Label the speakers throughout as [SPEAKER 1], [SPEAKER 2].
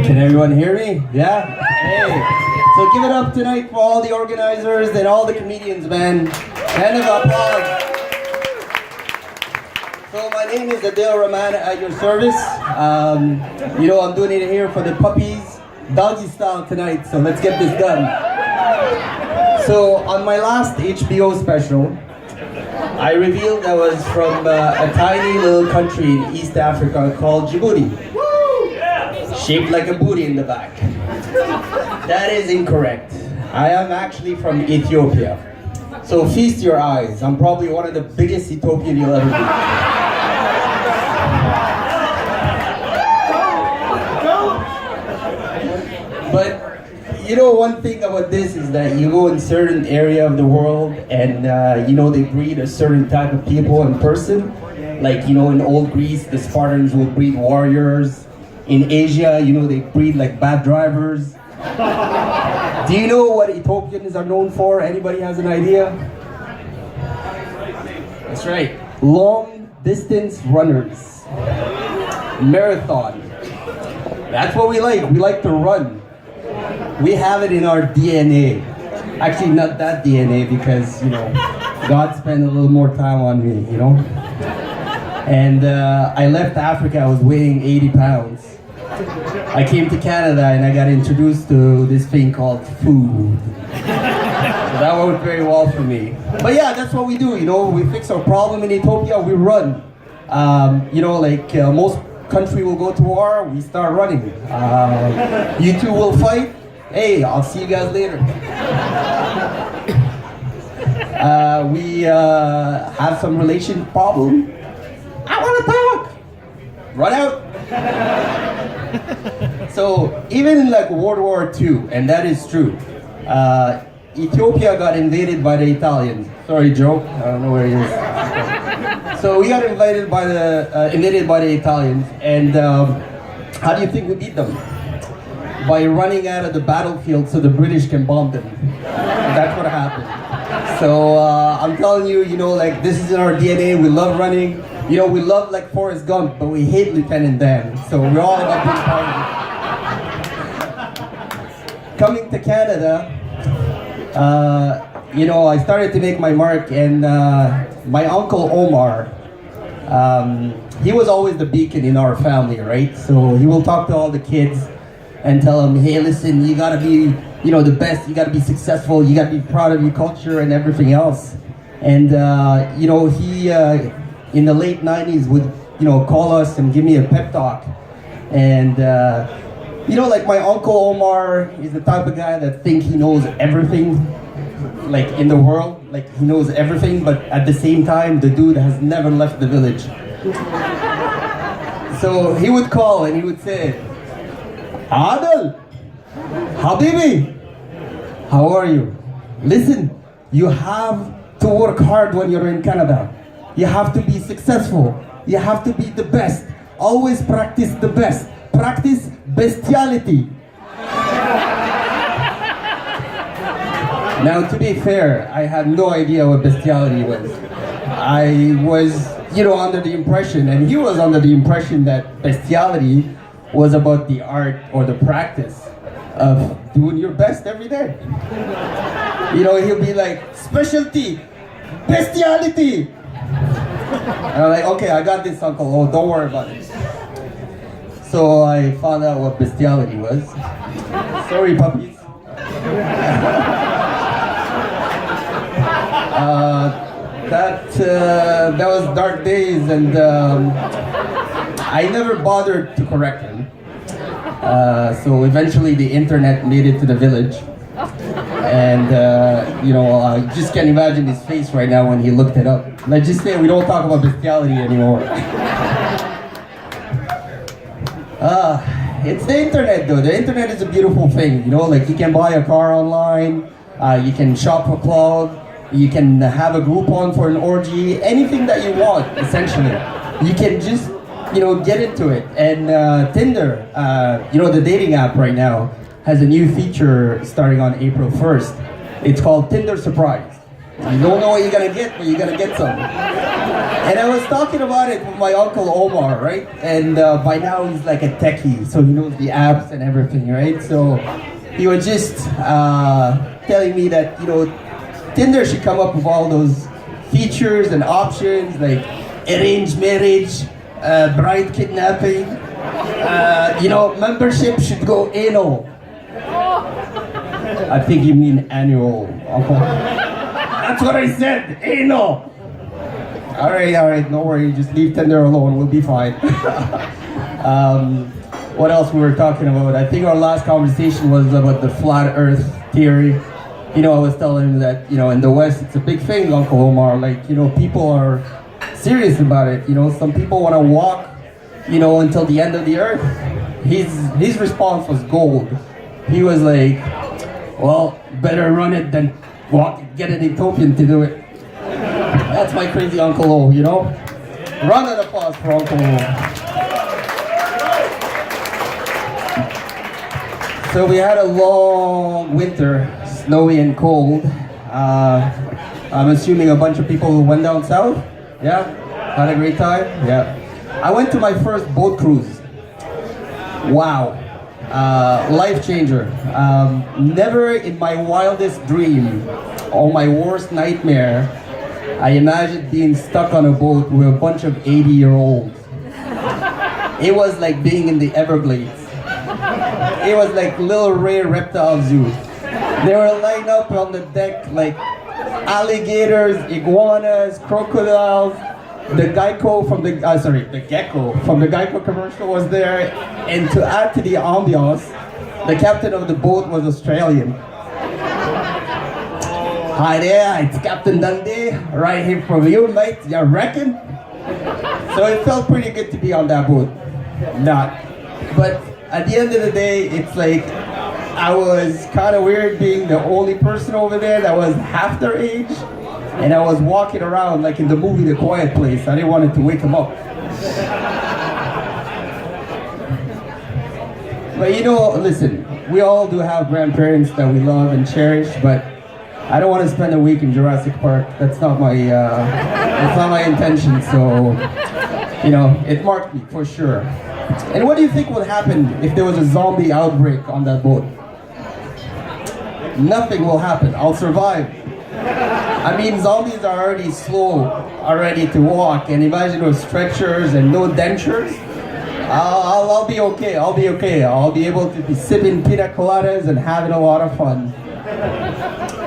[SPEAKER 1] Can everyone hear me? Yeah? Hey. So give it up tonight for all the organizers and all the comedians, man. Hand of applause. So my name is A.Rahman at your service. I'm doing it here for the puppies, doggy style tonight, so let's get this done. So on my last HBO special, I revealed I was from a tiny little country in East Africa called Djibouti. Shaped like a booty in the back. That is incorrect. I am actually from Ethiopia. So feast your eyes. I'm probably one of the biggest Ethiopian you'll ever meet. But one thing about this is that you go in certain area of the world and they breed a certain type of people in person. Like, in old Greece, the Spartans would breed warriors. In Asia, they breed like bad drivers. Do you know what Ethiopians are known for? Anybody has an idea? That's right. Long distance runners. Marathon. That's what we like. We like to run. We have it in our DNA. Actually, not that DNA because, God spent a little more time on me, And I left Africa, I was weighing 80 pounds. I came to Canada and I got introduced to this thing called food. So that worked very well for me. But yeah, that's what we do, we fix our problem in Ethiopia, we run. Most country will go to war, we start running. You two will fight, hey, I'll see you guys later. We have some relation problem. I want to talk. Run out. So even in World War II, and that is true, Ethiopia got invaded by the Italians. Sorry, Joe, I don't know where he is. So we got invaded by the Italians, and how do you think we beat them? By running out of the battlefield so the British can bomb them. That's what happened. So I'm telling you, this is in our DNA. We love running. We love Forrest Gump, but we hate Lieutenant Dan. So we're all about being part of it. Coming to Canada, I started to make my mark, and my uncle Omar, he was always the beacon in our family, right? So he will talk to all the kids and tell them, hey, listen, you gotta be, the best, you gotta be successful, you gotta be proud of your culture and everything else. And, he, in the late 90s would, call us and give me a pep talk. And, my Uncle Omar is the type of guy that thinks he knows everything, in the world. He knows everything, but at the same time, the dude has never left the village. So he would call and he would say, Adel, Habibi, how are you? Listen, you have to work hard when you're in Canada. You have to be successful. You have to be the best. Always practice the best. Practice bestiality. Now, to be fair, I had no idea what bestiality was. I was, under the impression, and he was under the impression that bestiality was about the art or the practice of doing your best every day. He'll be like, specialty, bestiality. And I'm like, okay, I got this, Uncle. Oh, don't worry about it. So I found out what bestiality was. Sorry, puppies. That was dark days, and I never bothered to correct him. So eventually the internet made it to the village. And, I just can't imagine his face right now when he looked it up. Let's just say we don't talk about bestiality anymore. It's the internet, though. The internet is a beautiful thing, you can buy a car online, you can shop for clothes, you can have a Groupon for an orgy, anything that you want, essentially. You can just, get into it. And Tinder, the dating app right now, has a new feature starting on April 1st. It's called Tinder Surprise. You don't know what you're gonna get, but you're gonna get some. And I was talking about it with my uncle Omar, right? And by now he's like a techie, so he knows the apps and everything, right? So he was just telling me that, Tinder should come up with all those features and options like arranged marriage, bride kidnapping, membership should go anal. I think you mean annual, uncle. That's what I said, anal. All right, no worry, just leave Tinder alone, we'll be fine. What else we were talking about? I think our last conversation was about the flat earth theory. I was telling him that, in the West, it's a big thing, Uncle Omar. Like, people are serious about it. Some people want to walk, until the end of the earth. His response was gold. He was like, well, better run it than get an Ethiopian to do it. That's my crazy Uncle O, Round of applause for Uncle O. So we had a long winter, snowy and cold. I'm assuming a bunch of people went down south. Yeah? Had a great time? Yeah. I went to my first boat cruise. Wow. Life changer. Never in my wildest dream or my worst nightmare, I imagined being stuck on a boat with a bunch of 80-year-olds. It was like being in the Everglades. It was like Little Ray Reptile Zoo. They were lined up on the deck like alligators, iguanas, crocodiles. The gecko from the Geico commercial was there. And to add to the ambiance, the captain of the boat was Australian. Hi there, it's Captain Dundee, right here from you, mate, you reckon? So it felt pretty good to be on that boat. Not. But at the end of the day, it's like, I was kind of weird being the only person over there that was half their age. And I was walking around like in the movie The Quiet Place. I didn't want it to wake them up. But listen, we all do have grandparents that we love and cherish, but I don't want to spend a week in Jurassic Park. That's not my intention. So, it marked me for sure. And what do you think would happen if there was a zombie outbreak on that boat? Nothing will happen. I'll survive. I mean, zombies are already slow, already to walk, and imagine with stretchers and no dentures. I'll be okay. I'll be okay. I'll be able to be sipping pina coladas and having a lot of fun.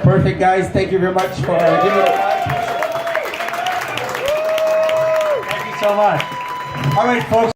[SPEAKER 1] Perfect, guys. Thank you very much for giving me the time.
[SPEAKER 2] Thank you so much. All right, folks.